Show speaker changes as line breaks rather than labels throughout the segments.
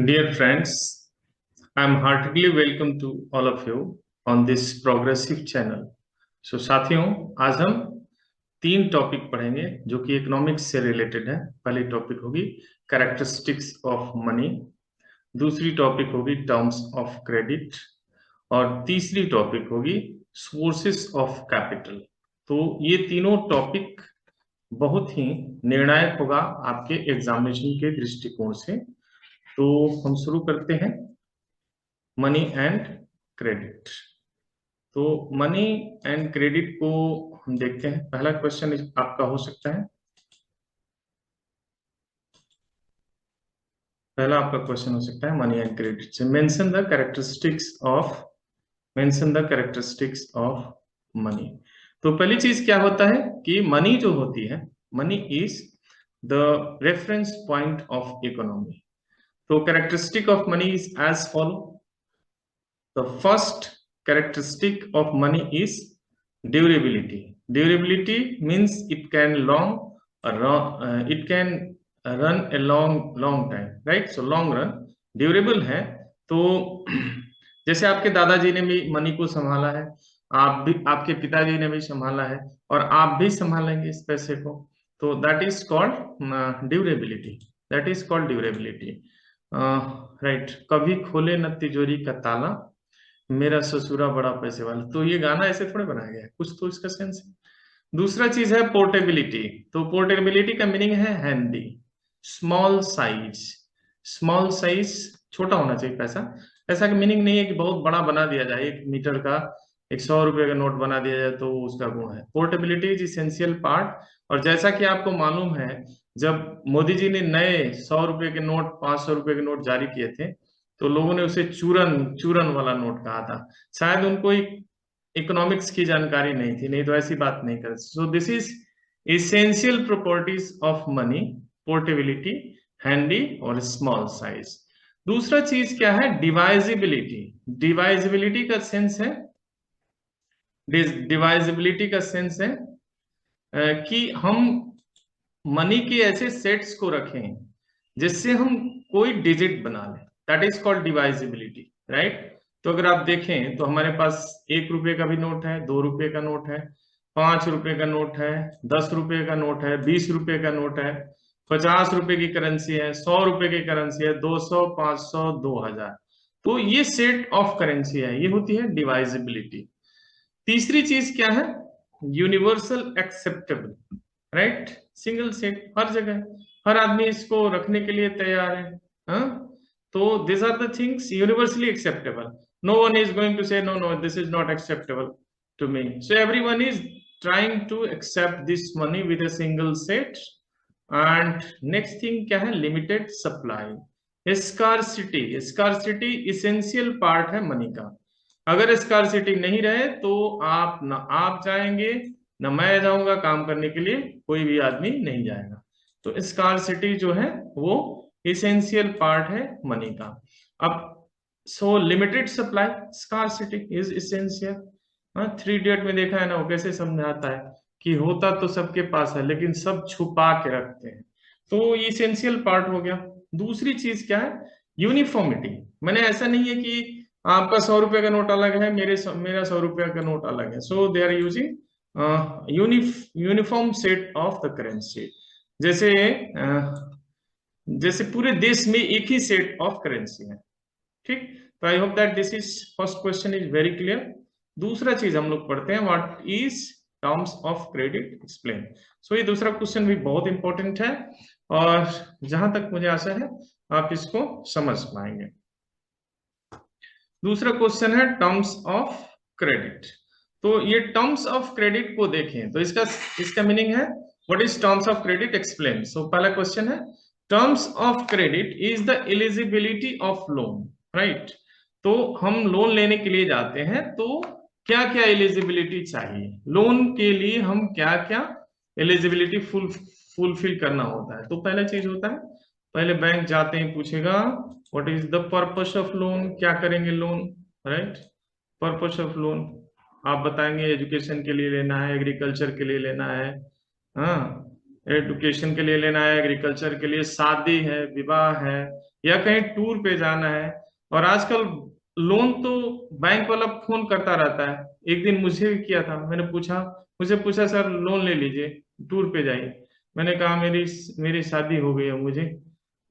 Dear friends, I am heartily welcome to all of you on this progressive channel. So साथियों, आज हम तीन topic पढ़ेंगे जो कि इकोनॉमिक्स से रिलेटेड है। पहली टॉपिक होगी कैरेक्टरिस्टिक्स ऑफ मनी, दूसरी टॉपिक होगी टर्म्स ऑफ क्रेडिट और तीसरी टॉपिक होगी सोर्सेस ऑफ कैपिटल। तो ये तीनों टॉपिक बहुत ही निर्णायक होगा आपके एग्जामिनेशन के दृष्टिकोण से। तो हम शुरू करते हैं मनी एंड क्रेडिट। तो मनी एंड क्रेडिट को हम देखते हैं। पहला क्वेश्चन आपका हो सकता है, पहला आपका क्वेश्चन हो सकता है मनी एंड क्रेडिट से mention the characteristics of money. तो पहली चीज क्या होता है कि मनी जो होती है, money is the reference point of economy. तो characteristic of money is as follow. The first characteristic of money is durability. Durability means it can run a long time, right? So long run durable है। तो जैसे आपके दादाजी ने भी money को संभाला है, आप भी, आपके पिताजी ने भी संभाला है और आप भी संभालेंगे इस पैसे को। तो that is called durability, that is called durability. Right, कभी खोले न तिजोरी का ताला, मेरा ससुरा बड़ा पैसे वाला। तो ये गाना ऐसे थोड़े बनाया गया है, कुछ तो इसका सेंस है। दूसरा चीज है पोर्टेबिलिटी। तो पोर्टेबिलिटी का मीनिंग है handy, small size. Small size छोटा होना चाहिए पैसा। ऐसा का मीनिंग नहीं है कि बहुत बड़ा बना दिया जाए, 1 मीटर का 100 रुपए का नोट बना दिया जाए तो उसका गुण है। Portability is essential part. और जैसा कि आपको मालूम है, जब मोदी जी ने नए 100 रुपए के नोट, 500 रुपए के नोट जारी किए थे, तो लोगों ने उसे चूरन चूरन वाला नोट कहा था। शायद उनको इकोनॉमिक्स की जानकारी नहीं थी, नहीं तो ऐसी बात नहीं करते। सो this is essential properties of money, portability, handy और स्मॉल साइज। दूसरा चीज क्या है, डिवाइजिबिलिटी। डिवाइजिबिलिटी का सेंस है, डिवाइजिबिलिटी का सेंस है कि हम मनी के ऐसे सेट्स को रखें जिससे हम कोई डिजिट बना लें, दैट इज कॉल्ड डिवाइजिबिलिटी, राइट। तो अगर आप देखें तो हमारे पास 1 रुपए का भी नोट है, 2 रुपए का नोट है, 5 रुपए का नोट है, 10 रुपए का नोट है, 20 रुपए का नोट है, 50 रुपए की करेंसी है, 100 रुपए की करेंसी है, 200, 500, 2000। तो ये सेट ऑफ करेंसी है, ये होती है डिवाइजिबिलिटी। तीसरी चीज क्या है, universal acceptable, right. Single set हर जगह, हर आदमी इसको रखने के लिए तैयार है। हाँ, तो these are the things universally acceptable. No one is going to say no, this is not acceptable to me. So everyone is trying to accept this money with a single set. And next thing क्या है, limited supply, scarcity. Scarcity essential part है money का। अगर scarcity नहीं रहे तो आप ना आप जाएंगे ना मैं जाऊंगा काम करने के लिए, कोई भी आदमी नहीं जाएगा। तो स्कारसिटी जो है वो इसेंशियल पार्ट है मनी का। अब सो limited supply, scarcity is essential. 3 idiot में देखा है ना, वो कैसे समझाता है कि होता तो सबके पास है लेकिन सब छुपा के रखते हैं। तो ये इसेंशियल पार्ट हो गया। दूसरी चीज क्या है, यूनिफॉर्मिटी। मैंने ऐसा नहीं है कि आपका 100 रुपए का नोट अलग है, मेरा 100 रुपए का नोट अलग है। So they are using uniform set of the currency. जैसे जैसे पूरे देश में एक ही सेट ऑफ करेंसी है, ठीक। तो I hope that this is first question is very clear. दूसरा चीज हम लोग पढ़ते हैं, what is terms of credit, explain. So ये दूसरा क्वेश्चन भी बहुत इंपॉर्टेंट है और जहां तक मुझे आशा है आप इसको समझ पाएंगे। दूसरा क्वेश्चन है टर्म्स ऑफ क्रेडिट। तो ये टर्म्स ऑफ क्रेडिट को देखें तो इसका मीनिंग है what is terms of credit, explain. So पहला क्वेश्चन है, terms of credit is the eligibility of loan, right. तो हम लोन लेने के लिए जाते हैं तो क्या क्या एलिजिबिलिटी चाहिए, लोन के लिए हम क्या क्या एलिजिबिलिटी फुलफिल करना होता है। तो पहला चीज होता है, पहले बैंक जाते हैं पूछेगा what is the purpose of loan, क्या करेंगे loan, right. Purpose of loan आप बताएंगे एजुकेशन के लिए लेना है, एग्रीकल्चर के लिए लेना है, हाँ एजुकेशन के लिए लेना है, एग्रीकल्चर के लिए, शादी है, विवाह है, या कहीं टूर पे जाना है। और आजकल लोन तो बैंक वाला फोन करता रहता है। एक दिन मुझे भी किया था, मुझे पूछा सर लोन ले लीजिए, टूर पे जाइए। मैंने कहा मेरी मेरी शादी हो गई है, मुझे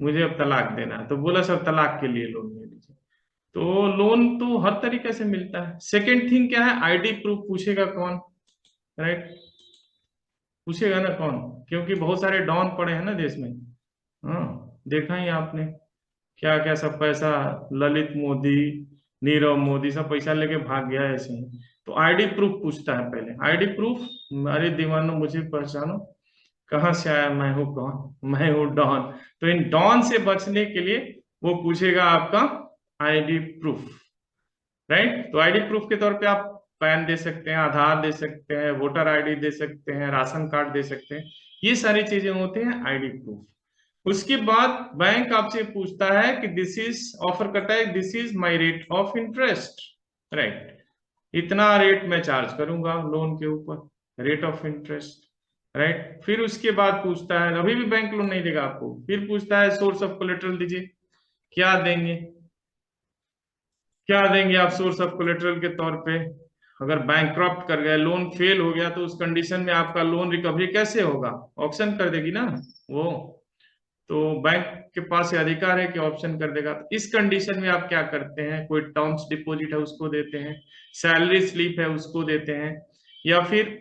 मुझे अब तलाक देना है। तो बोला सर तलाक के लिए लोन ले लीजिए। तो लोन तो हर तरीके से मिलता है। सेकेंड थिंग क्या है, आईडी प्रूफ पूछेगा कौन, राइट? पूछेगा ना कौन, क्योंकि बहुत सारे डॉन पड़े हैं ना देश में। हाँ, देखा ही आपने क्या क्या सब पैसा, ललित मोदी, नीरव मोदी सब पैसा लेके भाग गया ऐसे ही। तो आईडी प्रूफ पूछता है पहले, आईडी प्रूफ, अरे दीवानो मुझे पहचानो, कहाँ से आया, मैं हूँ कौन, मैं हूँ डॉन। तो इन डॉन से बचने के लिए वो पूछेगा आपका आईडी प्रूफ, राइट? तो आईडी प्रूफ के तौर पे आप पैन दे सकते हैं, आधार दे सकते हैं, वोटर आईडी दे सकते हैं, राशन कार्ड दे सकते हैं। ये सारी चीजें होती हैं आईडी प्रूफ। उसके बाद बैंक आपसे पूछता है कि दिस इज, ऑफर करता है this is my rate of interest, right? इतना रेट मैं चार्ज करूंगा लोन के ऊपर, रेट ऑफ इंटरेस्ट, राइट? फिर उसके बाद पूछता है, अभी भी बैंक लोन नहीं देगा आपको, फिर पूछता है सोर्स ऑफ कोलेटरल दीजिए। क्या देंगे, क्या देंगे आप सोर्स ऑफ कोलेटरल के तौर पे? अगर बैंकक्रप्ट कर गए, लोन फेल हो गया, तो उस कंडीशन में आपका लोन रिकवरी कैसे होगा? ऑप्शन कर देगी ना वो। तो बैंक के पास ये अधिकार है कि ऑप्शन कर देगा। तो इस कंडीशन में आप क्या करते हैं, कोई टर्म्स डिपॉजिट है उसको देते हैं, सैलरी स्लिप है उसको देते हैं, या फिर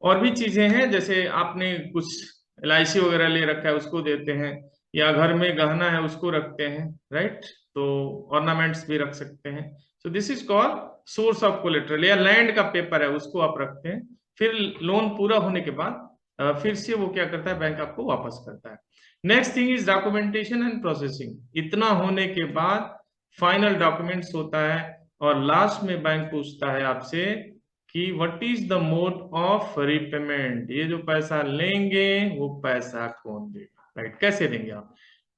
और भी चीजें हैं, जैसे आपने कुछ एलआईसी वगैरह ले रखा है उसको देते हैं, या घर में गहना है उसको रखते हैं, राइट? तो ऑर्नामेंट्स भी रख सकते हैं। सो this is called source of collateral. या लैंड का पेपर है उसको आप रखते हैं, फिर लोन पूरा होने के बाद फिर से वो क्या करता है, बैंक आपको वापस करता है। Next thing is documentation and processing. इतना होने के बाद फाइनल डॉक्यूमेंट्स होता है, और लास्ट में बैंक पूछता है आपसे कि what is the mode of repayment, ये जो पैसा लेंगे वो पैसा कौन देगा, राइट? कैसे देंगे आप?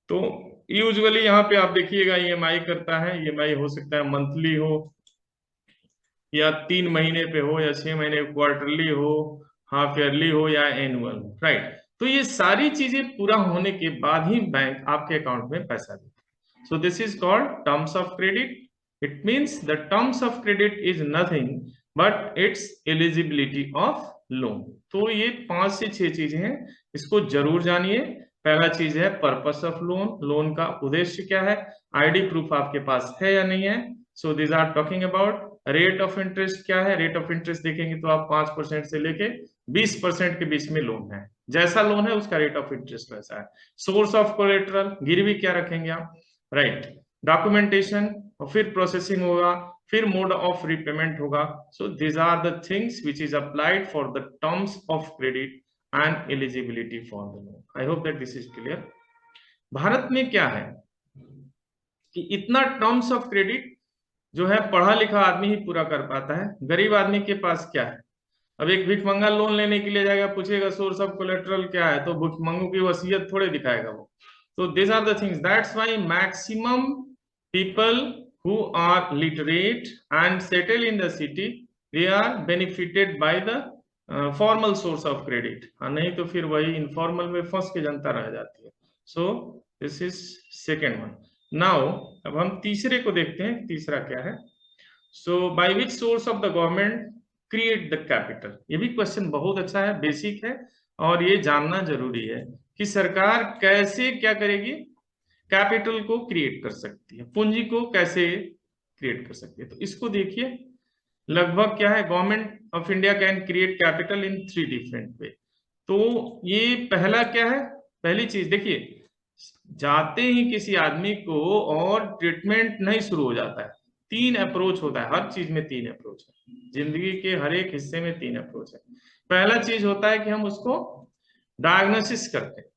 तो यूजुअली यहाँ पे आप देखिएगा ईएमआई करता है। ईएमआई हो सकता है मंथली हो, या 3 महीने पे हो, या 6 महीने क्वार्टरली हो, हाफ ईयरली हो, या एनुअल हो, राइट? तो ये सारी चीजें पूरा होने के बाद ही बैंक आपके अकाउंट में पैसा देता है। So this is called terms of credit. It means the terms of credit is nothing but it's eligibility of loan. तो ये 5 से 6 चीजें हैं, इसको जरूर जानिए। पहला चीज है पर्पस ऑफ लोन, लोन का उद्देश्य क्या है, आईडी प्रूफ आपके पास है या नहीं है। So this are talking about rate of interest क्या है। रेट ऑफ इंटरेस्ट देखेंगे तो आप 5% से लेके 20% के बीच में लोन है, जैसा लोन है उसका रेट ऑफ इंटरेस्ट वैसा है। सोर्स ऑफ कोलेटरल, गिरवी क्या रखेंगे आप, राइट? डॉक्यूमेंटेशन, और फिर प्रोसेसिंग होगा, फिर मोड ऑफ रिपेमेंट होगा। So this are the things which is applied for the terms of credit and eligibility for the loan. I hope that this is clear. Bharat में क्या है कि इतना टर्म्स ऑफ क्रेडिट जो है पढ़ा लिखा आदमी ही पूरा कर पाता है। गरीब आदमी के पास क्या है? अब एक भिखमंगा लोन लेने के लिए जाएगा, पूछेगा सोर्स ऑफ कोलेटरल क्या है, तो भिखमंगों की वसीयत थोड़े दिखाएगा वो। तो this are the things, that's why maximum people who are literate and settle in the city, they are benefited by the formal source of credit. नहीं तो फिर वही इनफॉर्मल में फंस के जनता रह जाती है। So this is second one. Now अब हम तीसरे को देखते हैं, तीसरा क्या है। So by which source of the government create the capital. ये भी क्वेश्चन बहुत अच्छा है, बेसिक है, और ये जानना जरूरी है कि सरकार कैसे क्या करेगी, कैपिटल को क्रिएट कर सकती है, पूंजी को कैसे क्रिएट कर सकती है। तो इसको देखिए, लगभग क्या है, government of India can create capital in 3 different way. तो ये पहला क्या है, पहली चीज देखिए, जाते ही किसी आदमी को और ट्रीटमेंट नहीं शुरू हो जाता है। 3 अप्रोच होता है, हर चीज में 3 अप्रोच है, जिंदगी के हर एक हिस्से में 3 अप्रोच है। पहला चीज होता है कि हम उसको डायग्नोसिस करते हैं,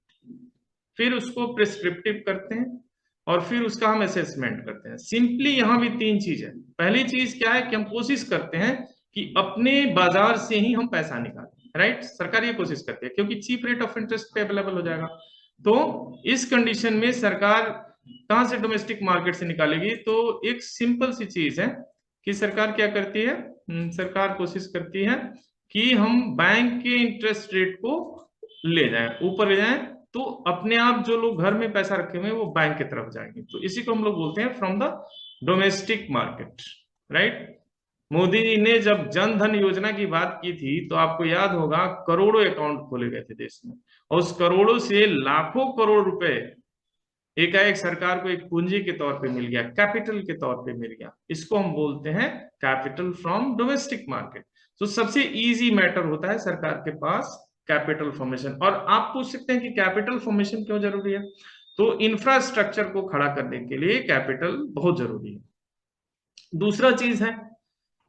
फिर उसको प्रिस्क्रिप्टिव करते हैं, और फिर उसका हम असेसमेंट करते हैं। सिंपली यहाँ भी 3 चीज है। पहली चीज क्या है कि हम कोशिश करते हैं कि अपने बाजार से ही हम पैसा निकालें, राइट? सरकार ये कोशिश करती है क्योंकि चीप रेट ऑफ इंटरेस्ट पे अवेलेबल हो जाएगा। तो इस कंडीशन में सरकार कहां से डोमेस्टिक मार्केट से निकालेगी? तो एक सिंपल सी चीज है कि सरकार क्या करती है, सरकार कोशिश करती है कि हम बैंक के इंटरेस्ट रेट को ले जाएं, ऊपर ले जाएं, तो अपने आप जो लोग घर में पैसा रखे हुए हैं वो बैंक की तरफ जाएंगे। तो इसी को हम लोग बोलते हैं from the domestic market, right. Modi ji ने जब जन धन योजना की बात की थी तो आपको याद होगा करोड़ों अकाउंट खोले गए थे देश में, और उस करोड़ों से लाखों करोड़ रुपए एकाएक सरकार को एक पूंजी के तौर पे मिल गया, कैपिटल के तौर पे मिल गया। इसको हम बोलते हैं कैपिटल फ्रॉम डोमेस्टिक मार्केट। तो सबसे इजी मैटर होता है सरकार के पास कैपिटल फॉर्मेशन। और आप पूछ सकते हैं कि कैपिटल फॉर्मेशन क्यों जरूरी है? तो इंफ्रास्ट्रक्चर को खड़ा करने के लिए कैपिटल बहुत जरूरी है। दूसरा चीज है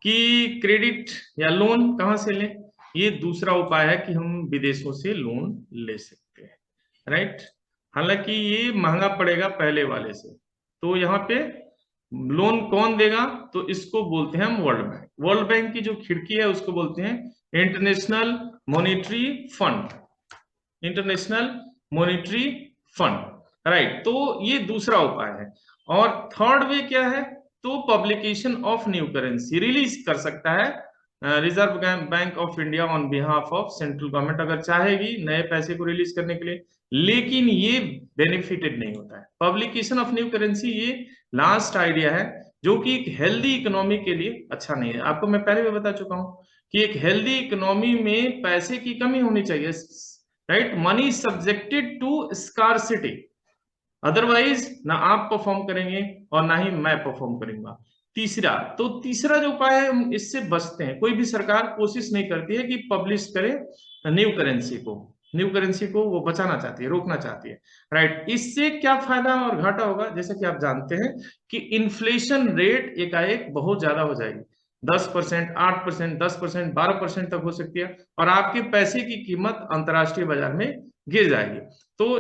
कि क्रेडिट या लोन कहां से लें? ये दूसरा उपाय है कि हम विदेशों से लोन ले सकते हैं, राइट। हालांकि ये महंगा पड़ेगा पहले वाले से। तो यहाँ पे लोन कौन देगा? तो इसको बोलते हैं हम वर्ल्ड बैंक। वर्ल्ड बैंक की जो खिड़की है उसको बोलते हैं international monetary fund, international monetary fund, right. तो ये दूसरा उपाय है। और थर्ड वे क्या है? तो publication of new currency release कर सकता है reserve bank of India on behalf of central government, अगर चाहेगी नए पैसे को रिलीज करने के लिए। लेकिन ये बेनिफिटेड नहीं होता है पब्लिकेशन ऑफ न्यू करेंसी। ये लास्ट आइडिया है जो कि एक हेल्दी इकोनॉमी के लिए अच्छा नहीं है। आपको मैं पहले भी बता चुका हूं कि एक हेल्दी इकोनॉमी में पैसे की कमी होनी चाहिए, right. Money is subjected to scarcity, otherwise ना आप परफॉर्म करेंगे और ना ही मैं परफॉर्म करूंगा। तीसरा, तो तीसरा जो उपाय है हम इससे बचते हैं। कोई भी सरकार कोशिश नहीं करती है कि पब्लिश करे न्यू करेंसी को, न्यू करेंसी को वो बचाना चाहती है, रोकना चाहती है, राइट। इससे क्या फायदा और घाटा होगा? जैसे कि आप जानते हैं कि इन्फ्लेशन रेट एकाएक बहुत ज्यादा हो जाएगी, 10%, 8%, 10%, 12% तक हो सकती है, और आपके पैसे की कीमत अंतर्राष्ट्रीय बाजार में गिर जाएगी। तो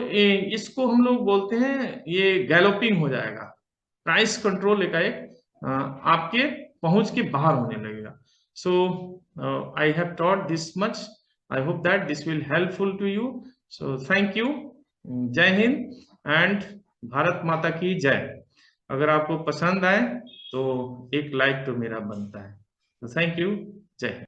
इसको हम लोग बोलते हैं ये गैलोपिंग हो जाएगा, प्राइस कंट्रोल एकाएक आपके पहुंच के बाहर होने लगेगा। So I have taught this much, I hope that this will helpful to you. So thank you, Jai Hind and Bharat माता की जय। अगर आपको पसंद आए तो एक लाइक तो मेरा बनता है। तो थैंक यू, जय हिंद।